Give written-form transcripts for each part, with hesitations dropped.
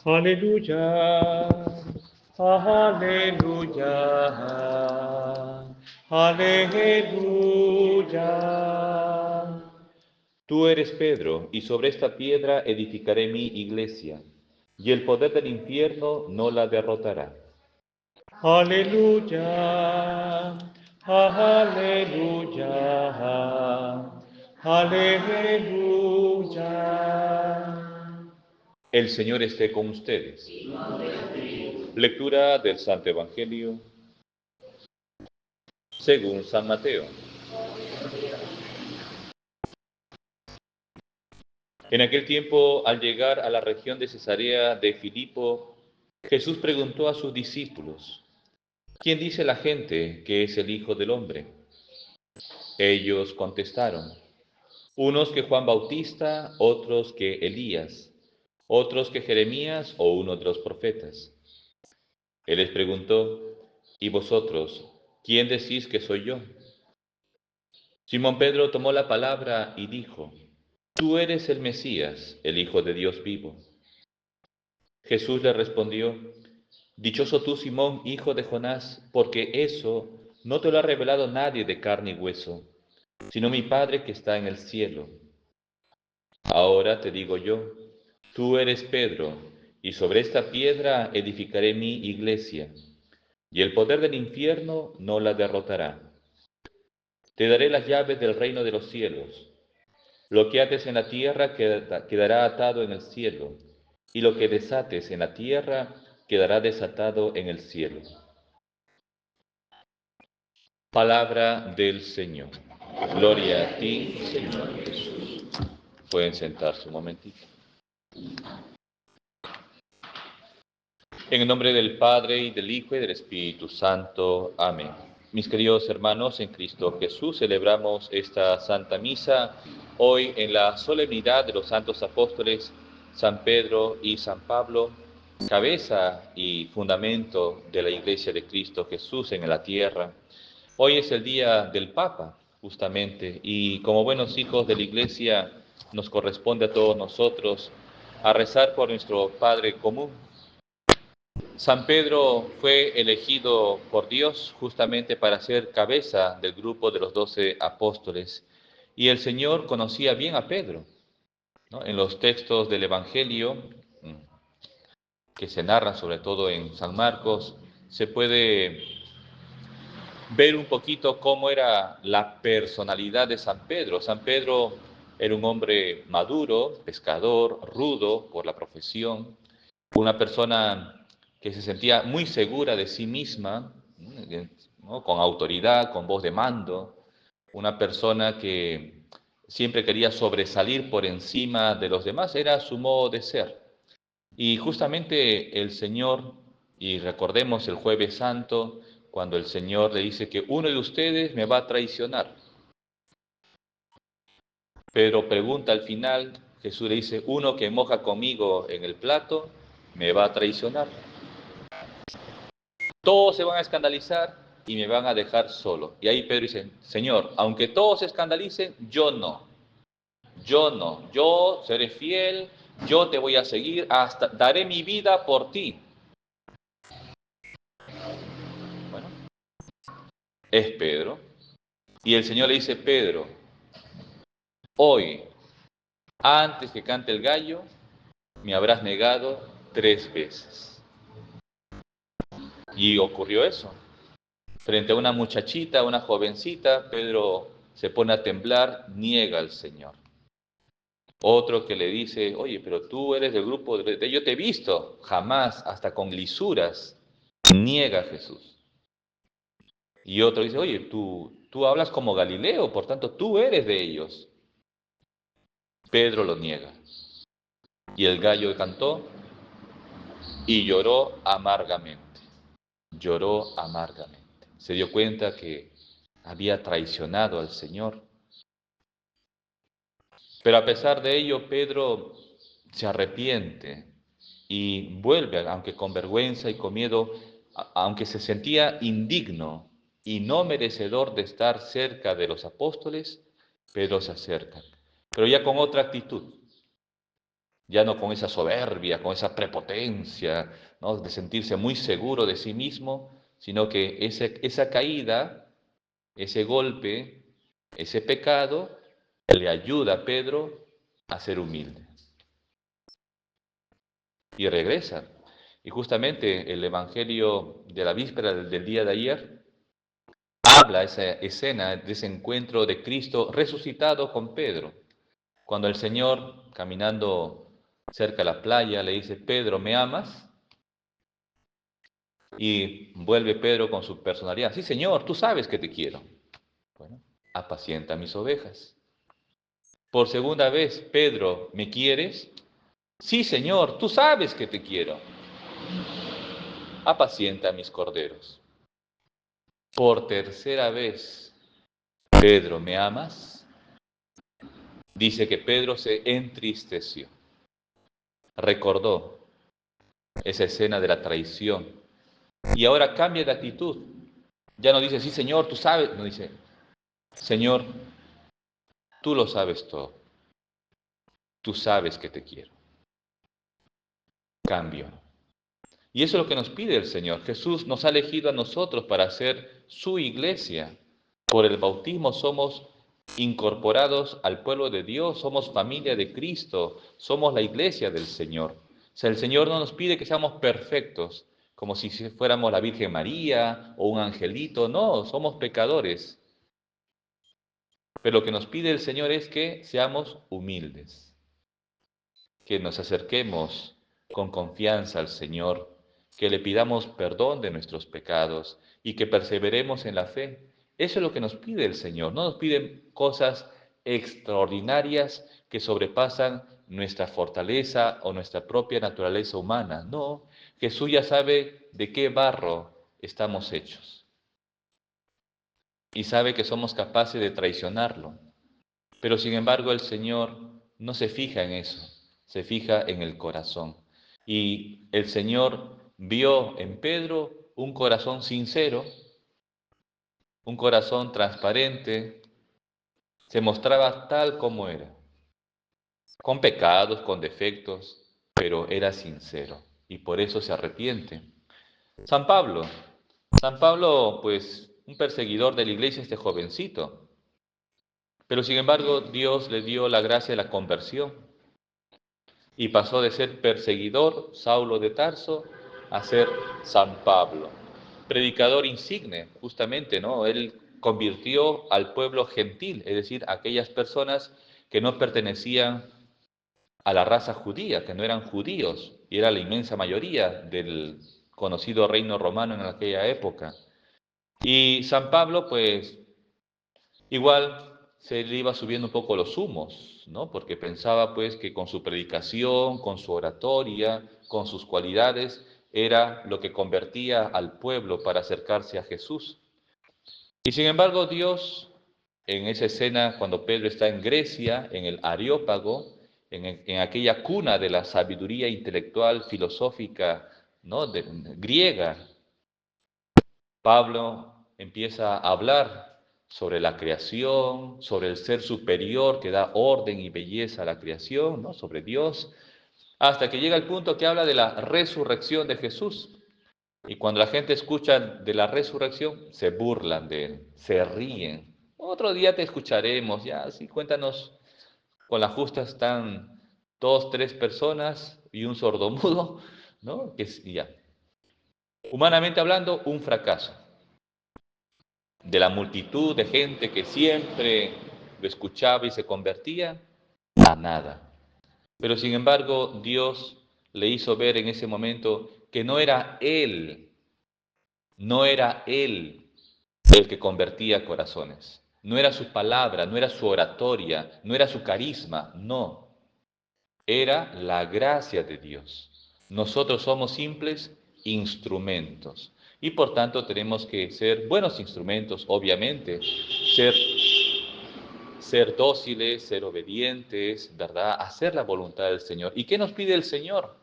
Aleluya, aleluya, aleluya. Tú eres Pedro, y sobre esta piedra edificaré mi iglesia, y el poder del infierno no la derrotará. Aleluya, aleluya, aleluya. El Señor esté con ustedes. Lectura del Santo Evangelio según San Mateo. En aquel tiempo, al llegar a la región de Cesarea de Filipo, Jesús preguntó a sus discípulos: ¿Quién dice la gente que es el Hijo del Hombre? Ellos contestaron: unos que Juan Bautista, otros que Elías, otros que Jeremías o uno de los profetas. Él les preguntó: ¿y vosotros, quién decís que soy yo? Simón Pedro tomó la palabra y dijo: Tú eres el Mesías, el Hijo de Dios vivo. Jesús le respondió: Dichoso tú, Simón, hijo de Jonás, porque eso no te lo ha revelado nadie de carne y hueso, sino mi Padre que está en el cielo. Ahora te digo yo: tú eres Pedro, y sobre esta piedra edificaré mi iglesia, y el poder del infierno no la derrotará. Te daré las llaves del reino de los cielos. Lo que ates en la tierra quedará atado en el cielo, y lo que desates en la tierra quedará desatado en el cielo. Palabra del Señor. Gloria a ti, Señor Jesús. Pueden sentarse un momentito. En el nombre del Padre, y del Hijo, y del Espíritu Santo. Amén. Mis queridos hermanos, en Cristo Jesús celebramos esta Santa Misa hoy en la solemnidad de los santos apóstoles San Pedro y San Pablo, cabeza y fundamento de la Iglesia de Cristo Jesús en la tierra. Hoy es el día del Papa, justamente, y como buenos hijos de la Iglesia nos corresponde a todos nosotros a rezar por nuestro Padre común. San Pedro fue elegido por Dios justamente para ser cabeza del grupo de los 12 apóstoles. Y el Señor conocía bien a Pedro, ¿no? En los textos del Evangelio, que se narran sobre todo en San Marcos, se puede ver un poquito cómo era la personalidad de San Pedro. San Pedro era un hombre maduro, pescador, rudo por la profesión, una persona que se sentía muy segura de sí misma, ¿no? Con autoridad, con voz de mando, una persona que siempre quería sobresalir por encima de los demás, era su modo de ser. Y justamente el Señor, y recordemos el Jueves Santo, cuando el Señor le dice que uno de ustedes me va a traicionar. Pedro pregunta al final, Jesús le dice: uno que moja conmigo en el plato me va a traicionar. Todos se van a escandalizar y me van a dejar solo. Y ahí Pedro dice: Señor, aunque todos se escandalicen, yo no. Yo no. Yo seré fiel, yo te voy a seguir, hasta daré mi vida por ti. Bueno, es Pedro. Y el Señor le dice: Pedro, hoy, antes que cante el gallo, me habrás negado 3 veces. Y ocurrió eso. Frente a una muchachita, una jovencita, Pedro se pone a temblar, niega al Señor. Otro que le dice: oye, pero tú eres del grupo de yo te he visto, jamás, hasta con lisuras, niega a Jesús. Y otro dice: oye, tú hablas como Galileo, por tanto tú eres de ellos. Pedro lo niega. Y el gallo cantó y lloró amargamente. Lloró amargamente. Se dio cuenta que había traicionado al Señor. Pero a pesar de ello, Pedro se arrepiente y vuelve, aunque con vergüenza y con miedo, aunque se sentía indigno y no merecedor de estar cerca de los apóstoles, Pedro se acerca, pero ya con otra actitud. ya no con esa soberbia, con esa prepotencia, ¿no? De sentirse muy seguro de sí mismo, sino que esa caída, ese golpe, ese pecado, le ayuda a Pedro a ser humilde. Y regresa. Y justamente el Evangelio de la víspera del día de ayer habla esa escena de ese encuentro de Cristo resucitado con Pedro. Cuando el Señor, caminando cerca de la playa, le dice, Pedro, ¿me amas? Y vuelve Pedro con su personalidad. Sí, Señor, tú sabes que te quiero. Bueno, apacienta mis ovejas. Por segunda vez, Pedro, ¿me quieres? Sí, Señor, tú sabes que te quiero. Apacienta mis corderos. Por tercera vez, Pedro, ¿me amas? Dice que Pedro se entristeció. Recordó esa escena de la traición. Y ahora cambia de actitud. Ya no dice, sí, Señor, tú sabes. No dice, Señor, tú lo sabes todo. Tú sabes que te quiero. Cambio. Y eso es lo que nos pide el Señor. Jesús nos ha elegido a nosotros para ser su iglesia. Por el bautismo somos incorporados al pueblo de Dios, somos familia de Cristo, somos la iglesia del Señor. O sea, el Señor no nos pide que seamos perfectos, como si fuéramos la Virgen María o un angelito. No, somos pecadores. Pero lo que nos pide el Señor es que seamos humildes, que nos acerquemos con confianza al Señor, que le pidamos perdón de nuestros pecados y que perseveremos en la fe. Eso es lo que nos pide el Señor. No nos pide cosas extraordinarias que sobrepasan nuestra fortaleza o nuestra propia naturaleza humana. No, Jesús ya sabe de qué barro estamos hechos y sabe que somos capaces de traicionarlo. Pero sin embargo el Señor no se fija en eso, se fija en el corazón. Y el Señor vio en Pedro un corazón sincero, un corazón transparente, se mostraba tal como era, con pecados, con defectos, pero era sincero y por eso se arrepiente. San Pablo, San Pablo, pues un perseguidor de la iglesia, este jovencito, pero sin embargo Dios le dio la gracia de la conversión y pasó de ser perseguidor, Saulo de Tarso, a ser San Pablo, predicador insigne, justamente, ¿no? Él convirtió al pueblo gentil, es decir, aquellas personas que no pertenecían a la raza judía, que no eran judíos, y era la inmensa mayoría del conocido reino romano en aquella época. Y San Pablo, pues, igual se le iba subiendo un poco los humos, ¿no? Porque pensaba pues que con su predicación, con su oratoria, con sus cualidades, era lo que convertía al pueblo para acercarse a Jesús. Y sin embargo Dios, en esa escena cuando Pedro está en Grecia, en el Areópago, en aquella cuna de la sabiduría intelectual, filosófica, ¿no? Griega, Pablo empieza a hablar sobre la creación, sobre el ser superior que da orden y belleza a la creación, ¿no? Sobre Dios, hasta que llega el punto que habla de la resurrección de Jesús. Y cuando la gente escucha de la resurrección, se burlan de él, se ríen. Otro día te escucharemos, ya, sí, cuéntanos, con las justas están dos, tres personas y un sordomudo, ¿no? Que ya. Humanamente hablando, un fracaso. De la multitud de gente que siempre lo escuchaba y se convertía, a nada. Pero sin embargo, Dios le hizo ver en ese momento que no era él el que convertía corazones. No era su palabra, no era su oratoria, no era su carisma, no. Era la gracia de Dios. Nosotros somos simples instrumentos y por tanto tenemos que ser buenos instrumentos, obviamente, ser, ser dóciles, ser obedientes, ¿verdad? Hacer la voluntad del Señor. ¿Y qué nos pide el Señor?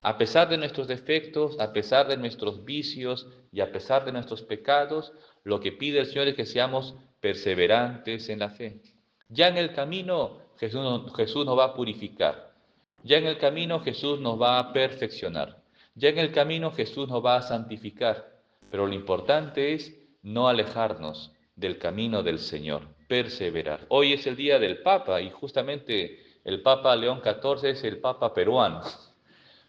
A pesar de nuestros defectos, a pesar de nuestros vicios y a pesar de nuestros pecados, lo que pide el Señor es que seamos perseverantes en la fe. Ya en el camino Jesús nos va a purificar. Ya en el camino Jesús nos va a perfeccionar. Ya en el camino Jesús nos va a santificar. Pero lo importante es no alejarnos del camino del Señor, perseverar. Hoy es el día del Papa y justamente el Papa León XIV es el Papa peruano,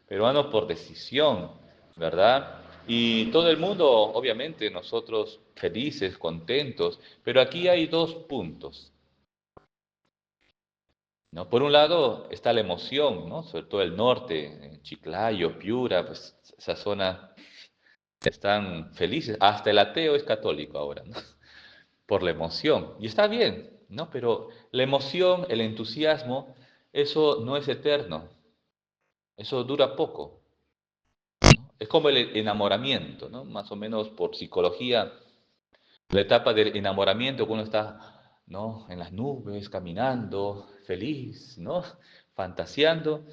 peruano por decisión, ¿verdad? Y todo el mundo, obviamente, nosotros felices, contentos, pero aquí hay dos puntos, ¿no? Por un lado está la emoción, ¿no? Sobre todo el norte, Chiclayo, Piura, pues esa zona están felices. Hasta el ateo es católico ahora, ¿no? Por la emoción. Y está bien, ¿no? Pero la emoción, el entusiasmo, eso no es eterno, eso dura poco. Es como el enamoramiento, ¿no? Más o menos por psicología, la etapa del enamoramiento, cuando uno está, ¿no? En las nubes, caminando, feliz, ¿no? Fantaseando,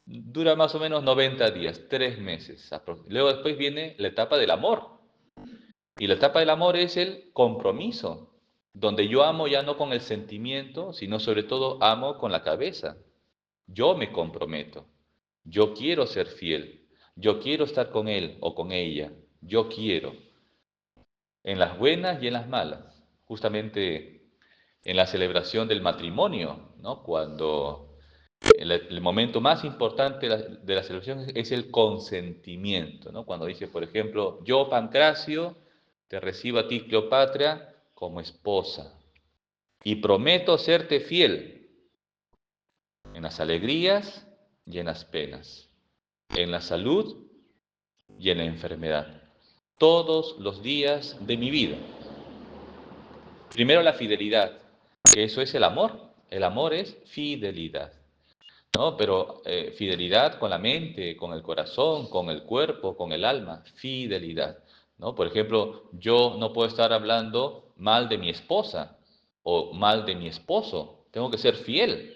dura más o menos 90 días, 3 meses. Luego después viene la etapa del amor. Y la etapa del amor es el compromiso, donde yo amo ya no con el sentimiento, sino sobre todo amo con la cabeza. Yo me comprometo. Yo quiero ser fiel. Yo quiero estar con él o con ella. Yo quiero. En las buenas y en las malas. Justamente en la celebración del matrimonio, ¿no? Cuando el momento más importante de la celebración es el consentimiento, ¿no? Cuando dice, por ejemplo, yo, Pancracio, te recibo a ti, Cleopatra, como esposa y prometo serte fiel en las alegrías y en las penas, en la salud y en la enfermedad, todos los días de mi vida. Primero la fidelidad, que eso es el amor. El amor es fidelidad, ¿no? Pero fidelidad con la mente, con el corazón, con el cuerpo, con el alma, fidelidad, ¿no? Por ejemplo, yo no puedo estar hablando mal de mi esposa o mal de mi esposo, tengo que ser fiel.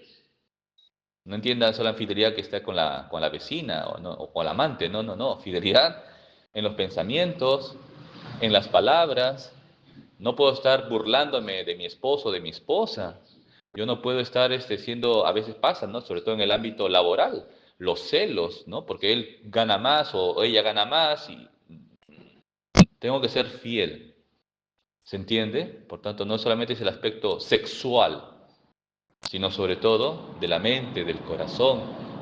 No entiendan solo la fidelidad que está con la vecina o, no, o con la amante, no, no, no, fidelidad en los pensamientos, en las palabras. No puedo estar burlándome de mi esposo o de mi esposa. Yo no puedo estar siendo, a veces pasa, ¿no? Sobre todo en el ámbito laboral, los celos, ¿no? Porque él gana más o ella gana más y tengo que ser fiel. ¿Se entiende? Por tanto, no solamente es el aspecto sexual, sino sobre todo de la mente, del corazón,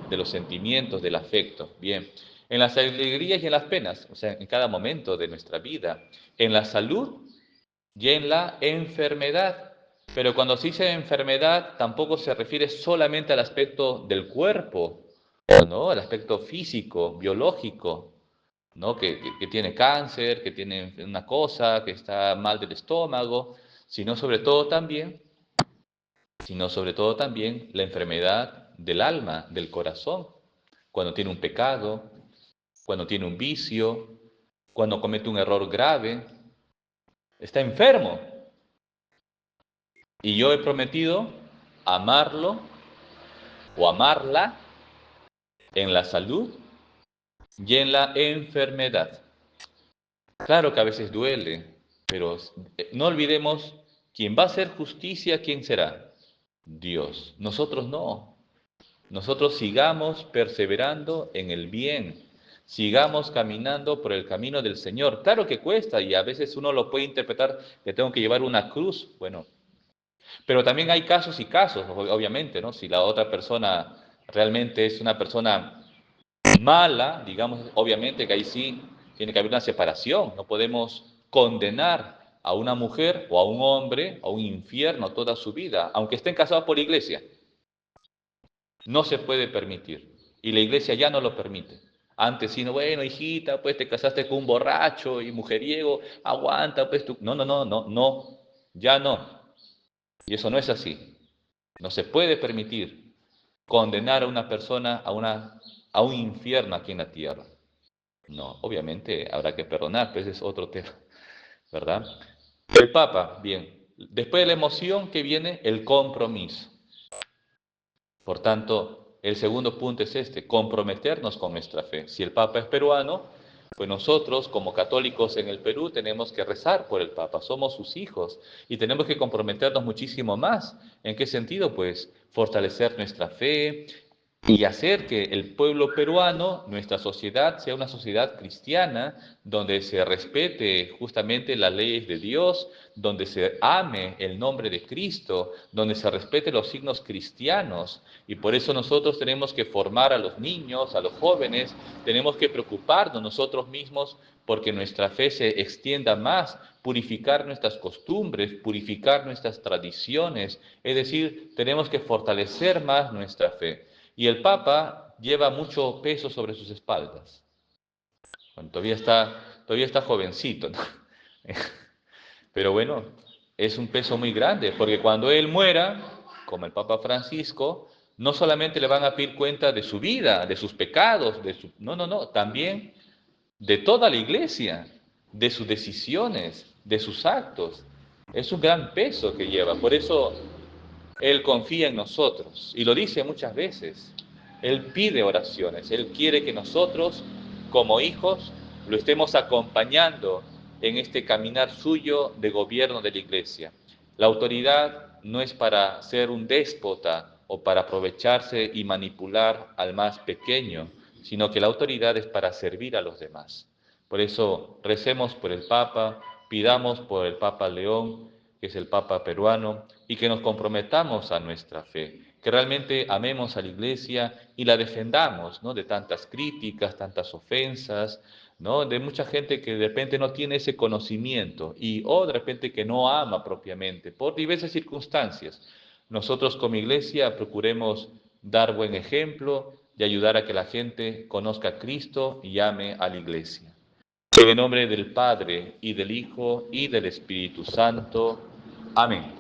de los sentimientos, del afecto. Bien, en las alegrías y en las penas, o sea, en cada momento de nuestra vida, en la salud y en la enfermedad. Pero cuando se dice enfermedad, tampoco se refiere solamente al aspecto del cuerpo, ¿no? Al aspecto físico, biológico, ¿no? Que tiene cáncer, que tiene una cosa, que está mal del estómago, sino sobre todo también, sino sobre todo también la enfermedad del alma, del corazón, cuando tiene un pecado, cuando tiene un vicio, cuando comete un error grave, está enfermo. Y yo he prometido amarlo o amarla en la salud y en la enfermedad. Claro que a veces duele, pero no olvidemos, quién va a hacer justicia, ¿quién será? Dios. Nosotros no. Nosotros sigamos perseverando en el bien, sigamos caminando por el camino del Señor. Claro que cuesta y a veces uno lo puede interpretar que tengo que llevar una cruz. Bueno, pero también hay casos y casos, obviamente, ¿no? Si la otra persona realmente es una persona mala, digamos, obviamente que ahí sí tiene que haber una separación. No podemos condenar a una mujer o a un hombre a un infierno toda su vida, aunque estén casados por la iglesia. No se puede permitir. Y la iglesia ya no lo permite. Antes, sino, bueno, hijita, pues te casaste con un borracho y mujeriego, aguanta, pues tú. No, no, no, no, no, ya no. Y eso no es así. No se puede permitir condenar a una persona a un infierno aquí en la tierra. No, obviamente habrá que perdonar, pero ese es otro tema, ¿verdad? El Papa, bien. Después de la emoción que viene el compromiso. Por tanto, el segundo punto es comprometernos con nuestra fe. Si el Papa es peruano, pues nosotros como católicos en el Perú tenemos que rezar por el Papa, somos sus hijos y tenemos que comprometernos muchísimo más. ¿En qué sentido? Pues fortalecer nuestra fe, y hacer que el pueblo peruano, nuestra sociedad, sea una sociedad cristiana, donde se respete justamente las leyes de Dios, donde se ame el nombre de Cristo, donde se respete los signos cristianos. Y por eso nosotros tenemos que formar a los niños, a los jóvenes, tenemos que preocuparnos nosotros mismos porque nuestra fe se extienda más, purificar nuestras costumbres, purificar nuestras tradiciones, es decir, tenemos que fortalecer más nuestra fe. Y el Papa lleva mucho peso sobre sus espaldas. Bueno, todavía está jovencito, ¿no? Pero bueno, es un peso muy grande, porque cuando él muera, como el Papa Francisco, no solamente le van a pedir cuenta de su vida, de sus pecados, no, también de toda la iglesia, de sus decisiones, de sus actos. Es un gran peso que lleva. Por eso él confía en nosotros y lo dice muchas veces. Él pide oraciones, Él quiere que nosotros, como hijos, lo estemos acompañando en este caminar suyo de gobierno de la iglesia. La autoridad no es para ser un déspota o para aprovecharse y manipular al más pequeño, sino que la autoridad es para servir a los demás. Por eso recemos por el Papa, pidamos por el Papa León, que es el Papa peruano, y que nos comprometamos a nuestra fe, que realmente amemos a la Iglesia y la defendamos, ¿no? De tantas críticas, tantas ofensas, ¿no? De mucha gente que de repente no tiene ese conocimiento o de repente que no ama propiamente por diversas circunstancias. Nosotros como Iglesia procuremos dar buen ejemplo y ayudar a que la gente conozca a Cristo y ame a la Iglesia. En el nombre del Padre, y del Hijo, y del Espíritu Santo. Amén.